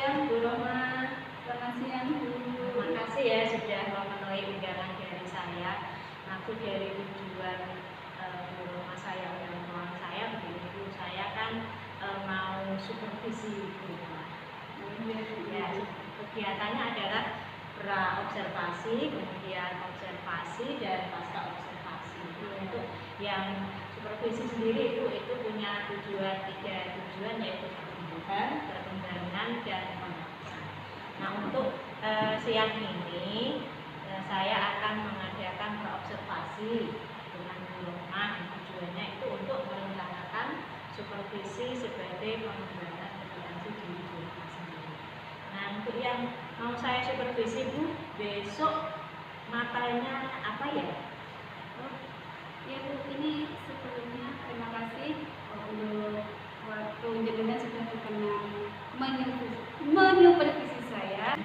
siang Bu Roma. Selamat siang Bu. Terima kasih ya sudah memenuhi undangan dari saya. Aku dari tujuan Bu Roma saya dan teman saya begitu. Saya kan mau supervisi Bu Roma. Ya, kegiatannya adalah pra-observasi, kemudian observasi dan pasca observasi. Untuk yang supervisi sendiri itu punya tiga tujuan, yaitu perkembangan dan pengawasan. Nah, untuk siang ini saya akan mengadakan observasi dengan Bu Roma. Tujuannya itu untuk merencanakan supervisi sebagai pengembangan kompetensi diri Bu Roma sendiri. Nah, untuk yang mau saya supervisi Bu, besok materinya apa ya? Ya Bu, ini sebelumnya terima kasih untuk waktu jenengan sudah berkenan menyupervisi saya.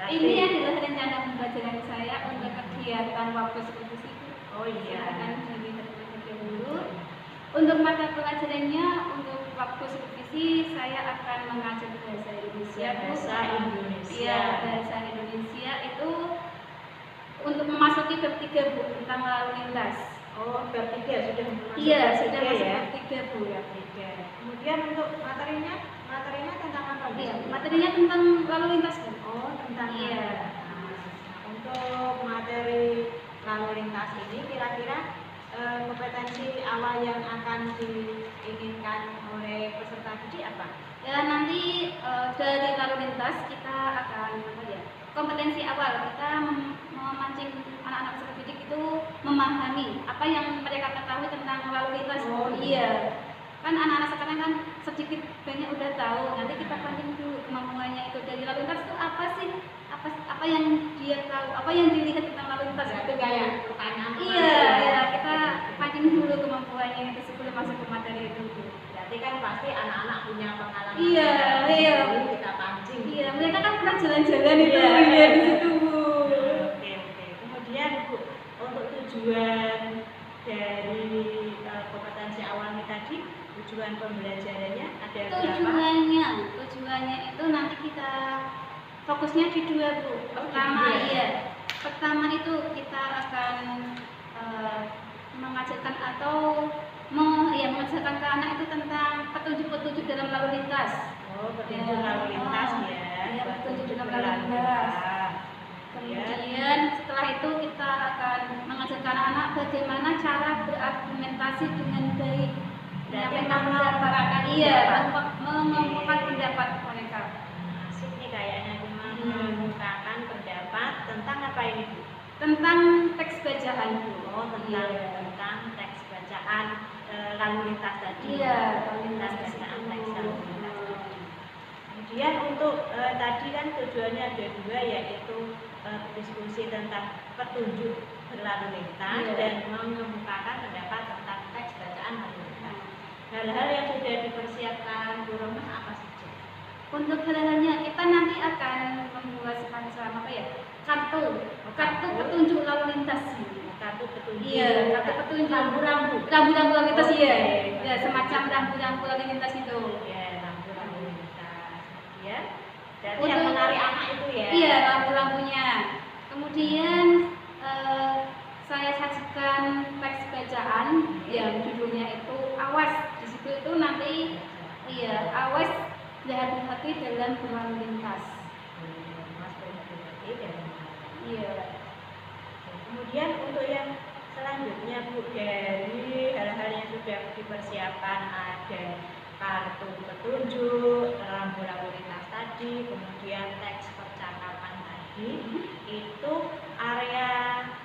Ini adalah rencana pembelajaran saya untuk kegiatan waktu supervisi. Oh iya. Akan terlebih dahulu. Untuk mata pelajarannya, untuk waktu supervisi saya akan mengajar bahasa Indonesia. Bahasa Indonesia. Iya, bahasa Indonesia itu untuk memasuki bab 3 Bu, tentang lalu lintas. Oh, bab 3 sudah masuk. Iya, sudah masuk ya. bab 3 Bu. Bab 3. Kemudian untuk materinya tentang apa? Iya, materinya tentang lalu lintas Bu. Oh, tentang iya. Nah, untuk materi lalu lintas ini kira-kira kompetensi awal yang akan diinginkan oleh peserta didik apa? Ya, nanti dari lalu lintas kita akan kompetensi awal kita memancing anak-anak peserta didik itu memahami apa yang mereka ketahui tentang lalu lintas. Oh iya. Kan anak-anak sekarang kan sedikit banyak udah tahu. Nanti kita pancing dulu kemampuannya itu dari lalu lintas itu apa sih? Apa yang dia tahu, apa yang dilihat tentang lalu lintas itu kayak pertanyaan. Iya, kita pancing dulu kemampuannya itu sebelum masuk ke materi itu. Berarti kan pasti anak-anak punya pengalaman. Iya. Kita pancing. Iya, mereka kan pernah jalan-jalan itu ya di situ Bu. Oke. Kemudian Bu, untuk tujuan dari kompetensi awalnya tadi, tujuan pembelajarannya ada berapa? Tujuannya itu nanti kita fokusnya di 2 Bu. Pertama itu kita akan mengajarkan atau mengajarkan ke anak itu tentang petunjuk-petunjuk dalam lalu lintas. Oh, petunjuk lalu lintas ya. Iya, petunjuk dalam lalu lintas. Kemudian setelah itu kita akan mengajarkan anak-anak bagaimana cara berargumentasi dengan baik. Mengemukakan pendapat mereka. Asik nih kayaknya mengemukakan pendapat tentang apa ini Bu? Tentang teks bacaan Bu. Oh, tentang teks bacaan lalu lintas tadi. Iya, lalu lintas bacaan teks lalu lintas tadi. Kemudian untuk tadi kan tujuannya ada 2, yaitu diskusi tentang petunjuk berlalu lintas dan mengemukakan pendapat tentang teks bacaan lalu lintas. Hal-hal yang sudah dipersiapkan Bu Roma apa saja? Untuk hal-halnya kita nanti akan membuat semacam kartu petunjuk lalu lintas. Kartu petunjuk. Iya, kartu petunjuk. Rambu-rambu lalu lintas ya, semacam rambu-rambu lalu lintas itu. Ya, rambu-rambu lintas. Ya. Jadi yang menarik anak itu ya. Iya, rambu-rambunya. Kemudian saya sajikan teks bacaan yang judulnya itu Awas. Di situ itu nanti awas berhati-hati dalam berlalu lintas. Iya. Kemudian untuk yang selanjutnya Bu, dari hal-hal yang sudah dipersiapkan ada kartu petunjuk, rambu-rambu lintas tadi, kemudian teks percakapan tadi, itu area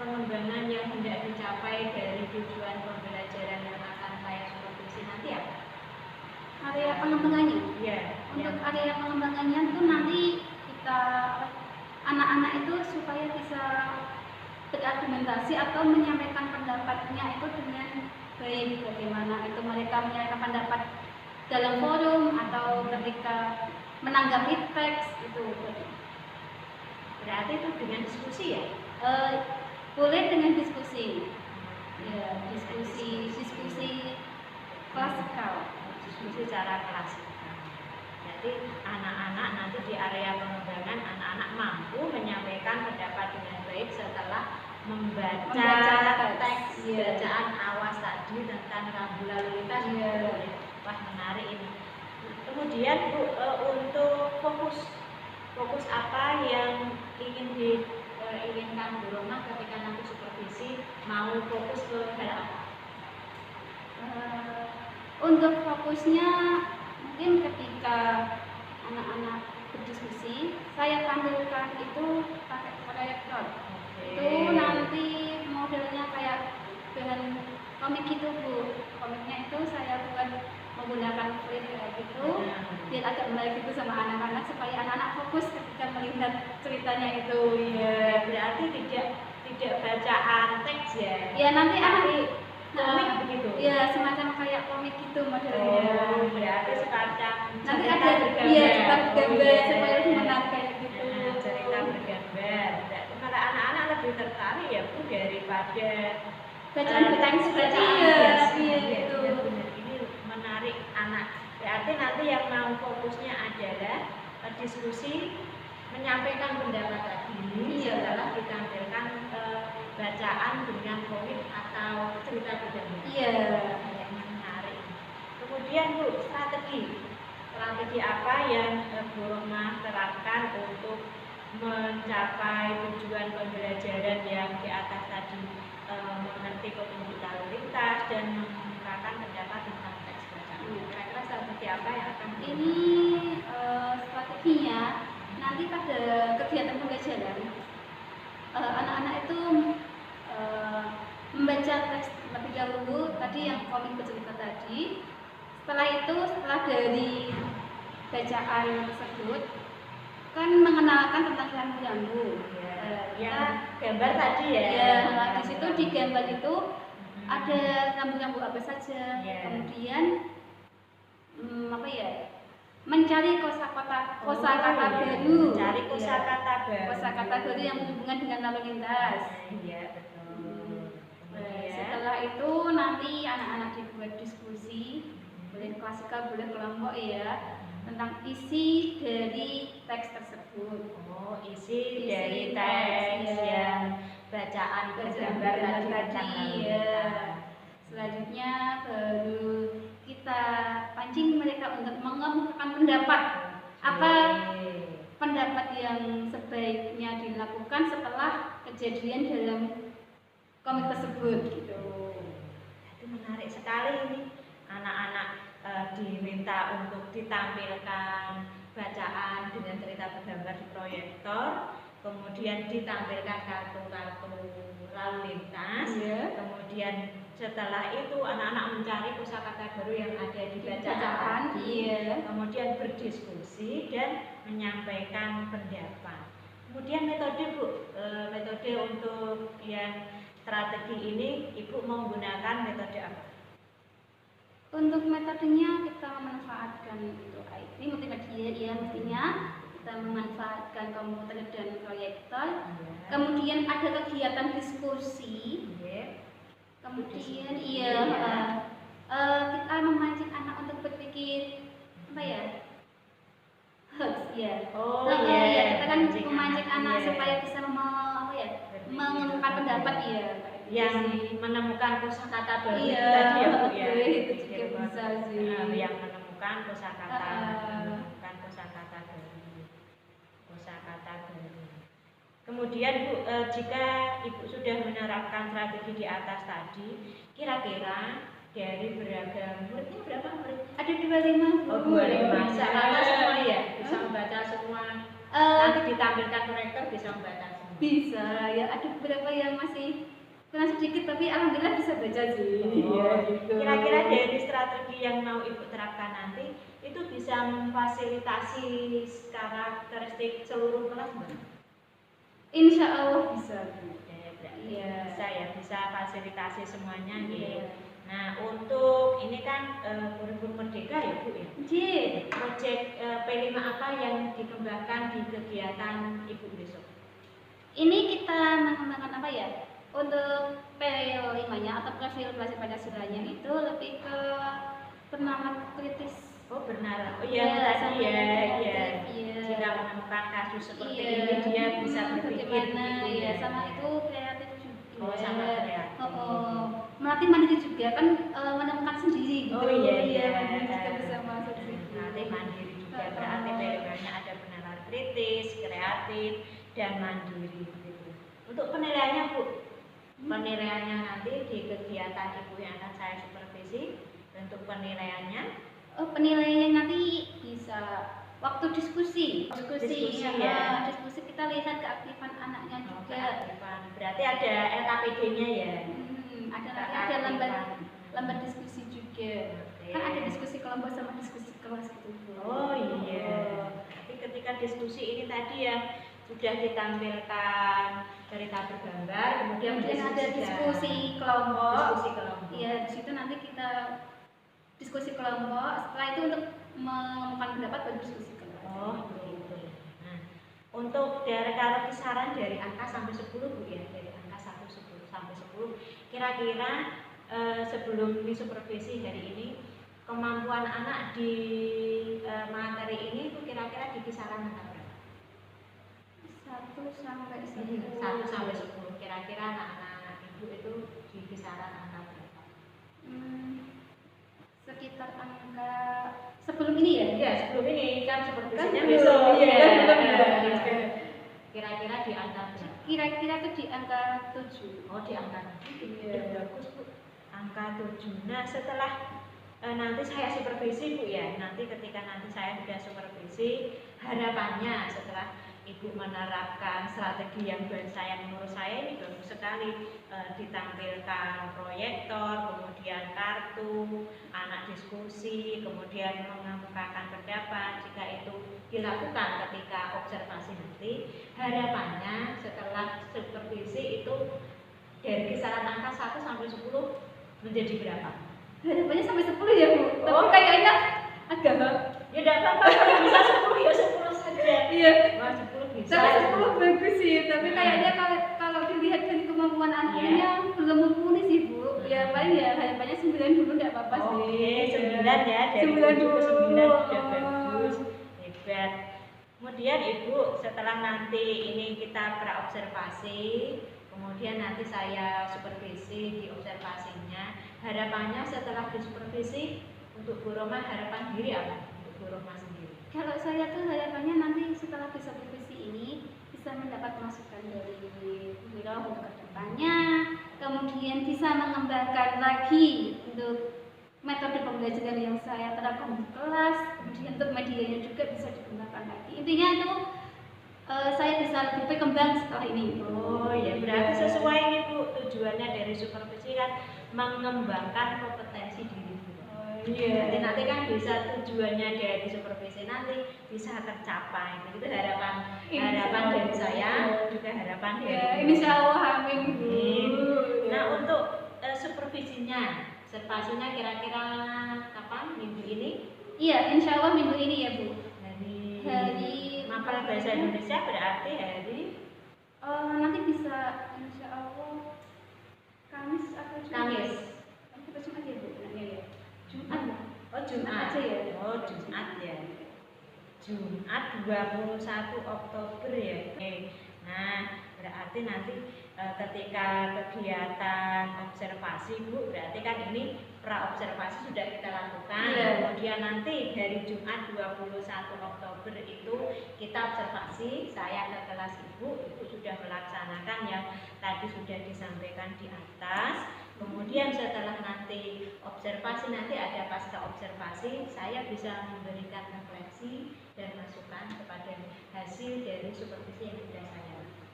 pengembangan yang hendak dicapai dari tujuan pembelajaran yang akan saya supervisi nanti apa? Area pengembangannya? Iya. Untuk area pengembangannya itu nanti kita anak-anak itu supaya bisa berargumentasi atau menyampaikan pendapatnya itu dengan baik. Bagaimana itu mereka menyampaikan pendapat dalam forum atau ketika menanggapi teks itu. Berarti itu dengan diskusi ya? Boleh dengan diskusi. Ya, diskusi klasikal. Diskusi secara klasikal. Jadi anak-anak nanti di area membaca teks bacaan awas tadi tentang rambu lalu lintas. Wah, menarik ini. Kemudian Bu, untuk fokus apa yang ingin diinginkan Bu Roma ketika nanti supervisi mau fokus ke hal apa? Untuk fokusnya mungkin ketika anak-anak berdiskusi, saya tampilkan itu pakai proyektor. Itu nanti modelnya kayak dengan komik gitu Bu. Komiknya itu saya buat menggunakan flip kayak gitu, biar agak menarik gitu sama anak-anak supaya anak-anak fokus ketika melihat ceritanya itu. Iya, berarti tidak bacaan teks ya? Ya nanti komik begitu? Ya semacam kayak komik gitu modelnya. Berarti semacam nanti ada cerita bergambar supaya lebih menarik kayak gitu. Cerita bergambar. Kalau anak-anak lebih tertarik ya Bu daripada bacaan seperti itu. Ini menarik anak. Berarti nanti yang mau fokusnya adalah diskusi, menyampaikan pendapat tadi setelah ditampilkan bacaan dengan komik atau cerita bergambar. Yang menarik. Kemudian Bu, strategi apa yang Bu Roma terapkan untuk mencapai tujuan pembelajaran yang di atas tadi, mengerti petunjuk lalu lintas dan mengungkapkan pendapat tentang teks bacaan. Kira-kira strategi apa yang akan ini strateginya nanti pada kegiatan pembelajaran anak-anak itu membaca teks terlebih dahulu tadi yang komik bercerita tadi. Setelah dari bacaan tersebut kan mengenalkan tentang rambu-rambu. Yang gambar tadi ya. Di situ di gambar itu ada rambu-rambu apa saja. Kemudian mencari kosakata baru. Mencari kosakata baru. Kosakata baru yang berhubungan dengan lalu lintas. Iya, betul. Setelah itu nanti anak-anak dibuat diskusi, boleh klasikal, boleh kelompok ya, tentang isi dari teks tersebut. Isi dari teks yang bacaan bergambar tadi ya. Selanjutnya baru kita pancing mereka untuk mengemukakan pendapat. Apa pendapat yang sebaiknya dilakukan setelah kejadian dalam komik tersebut gitu. Itu menarik sekali ini. Anak-anak diminta untuk ditampilkan bacaan dengan cerita bergambar di proyektor, kemudian ditampilkan kartu-kartu lalu lintas, kemudian setelah itu anak-anak mencari kosakata baru yang ada di bacaan, kemudian berdiskusi dan menyampaikan pendapat. Kemudian metode Bu, metode untuk yang strategi ini Ibu menggunakan metode apa? Untuk metodenya kita memanfaatkan itu IT multimedia ya, mestinya kita memanfaatkan komputer dan proyektor. Kemudian ada kegiatan diskusi. Kemudian kita memancing anak untuk berpikir kita kan memancing anak supaya bisa mengemukakan pendapat yang menemukan kosakata baru tadi ya Bu ya. Itu juga bisa sih. Yang menemukan kosakata baru. Kemudian Bu, jika Ibu sudah menerapkan strategi di atas tadi, kira-kira dari beragam muridnya berapa murid? Ada 25. 25. Rata semua ya? Bisa membaca semua. Nanti ditampilkan proyektor bisa membaca semua. Bisa ya, ada beberapa yang masih kurang sedikit tapi alhamdulillah bisa baca sih. Gitu. Kira-kira dari strategi yang mau Ibu terapkan nanti itu bisa memfasilitasi karakteristik seluruh kelas Mbak? Insya Allah bisa. Bisa fasilitasi semuanya gitu. Nah, untuk ini kan kurikulum merdeka ya Bu ya? Proyek P5 apa yang dikembangkan di kegiatan Ibu besok? Ini kita mengembangkan apa ya? Untuk P5-nya atau profil belajar Pancasilanya itu lebih ke pengamat kritis. Tadi ya. Jika menemukan kasus seperti ini dia bisa berpikir bagaimana sama itu kreatif Oh, sama kreatif. Melatih mandiri juga kan, menemukan sendiri gitu. Oh iya, mandiri juga bisa masuk situ. Melatih mandiri juga, berarti penilaiannya ada penilaian kritis, kreatif, dan mandiri gitu. Untuk penilaiannya Bu, penilaiannya nanti di kegiatan Ibu yang akan saya supervisi. Untuk penilaiannya, penilaiannya nanti bisa waktu diskusi ya. Diskusi kita lihat keaktifan anaknya juga. Keaktifan. Berarti ada LKPD-nya ya. Ada lembar diskusi juga. Kan ada diskusi kelompok sama diskusi kelas gitu. Oh iya. Tapi ketika diskusi ini tadi ya sudah ditampilkan cerita bergambar, kemudian ada diskusi kelompok. Diskusi kelompok. Iya, di situ nanti kita diskusi kelompok. Setelah itu untuk mengemukakan pendapat baru diskusi kelompok. Oh begitu. Nah, untuk dari kalau kisaran dari angka sampai 10 Bu ya, dari angka 1 sampai 10, kira-kira sebelum disupervisi hari ini, kemampuan anak di materi ini itu kira-kira di kisaran angka berapa? 1 sampai 10. 1 sampai 10. Kira-kira anak-anak Ibu itu di kisaran angka berapa? Sekitar angka sebelum ini ya? Iya, sebelum ini kan supervisinya kan besok. Iya. Kira-kira di angka berapa? Kira-kira itu di angka 7. Oh, di angka 7. Iya, bagus Bu. Angka 7. Nah, setelah nanti saya supervisi Bu ya. Nanti ketika nanti saya sudah supervisi, harapannya setelah Ibu menerapkan strategi yang menurut saya ini bagus sekali, ditampilkan proyektor, kemudian kartu, anak diskusi, kemudian mengemukakan pendapat. Jika itu dilakukan ketika observasi nanti, harapannya setelah supervisi itu dari kisaran angka 1 sampai 10 menjadi berapa? Harapannya sampai 10 ya Bu. Tapi kayaknya agak ya tidak apa-apa, kalau bisa 10 ya 10 saja. Iya. Wah, 10 bisa. Sampai 10 bagus sih, tapi kayaknya kalau dilihat dari kemampuan anaknya belum mumpuni sih Bu. Ya paling ya harapannya 9 dulu enggak apa-apa sih. Oke, 9 ya. Dari 9 dulu. 9 sudah bagus. Hebat. Kemudian Ibu setelah nanti ini kita praobservasi, kemudian nanti saya supervisi di observasinya. Harapannya setelah disupervisi untuk Bu Roma, harapan diri apa untuk Bu Roma sendiri? Kalau saya tuh harapannya nanti setelah disupervisi ini bisa mendapat masukan dari Bu Roma untuk kedepannya, kemudian bisa mengembangkan lagi untuk metode pembelajaran yang saya terapkan di kelas, kemudian untuk medianya juga bisa dikembangkan lagi. Intinya itu saya bisa lebih berkembang setelah ini. Oh ya, berarti sesuai ini Bu, tujuannya dari supervisi kan mengembangkan kompetensi diri Bu. Iya. Nanti kan bisa tujuannya dari supervisi nanti bisa tercapai. Itu harapan dari saya, juga harapan dari insya Allah amin Bu. Nah, untuk supervisinya, observasinya kira-kira kapan? Minggu ini? Iya, insya Allah minggu ini ya Bu. Hari mapel bahasa Indonesia berarti hari nanti bisa insya Allah Kamis atau Jumat. Kamis. Kita Jumat ya Bu. Ya. Jumat. Oh Jumat aja ya. Oh Jumat ya. Jumat 21 Oktober ya. Oke. Nah, berarti nanti ketika kegiatan observasi Bu, berarti kan ini praobservasi sudah kita lakukan. Kemudian nanti dari Jumat 21 Oktober itu kita observasi, saya ke kelas Ibu sudah melaksanakan yang tadi sudah disampaikan di atas. Kemudian setelah nanti observasi, nanti ada pasca observasi, saya bisa memberikan refleksi dan masukan kepada hasil dari supervisi yang sudah saya lakukan.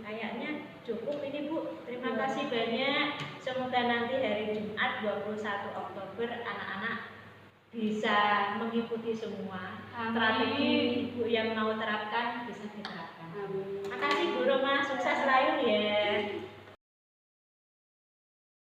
Kayaknya cukup ini Bu. Terima kasih banyak. Semoga nanti hari Jumat 21 Oktober anak-anak bisa mengikuti semua strategi Ibu yang mau terapkan bisa diterapkan. Terima kasih Bu Roma, sukses selalu ya.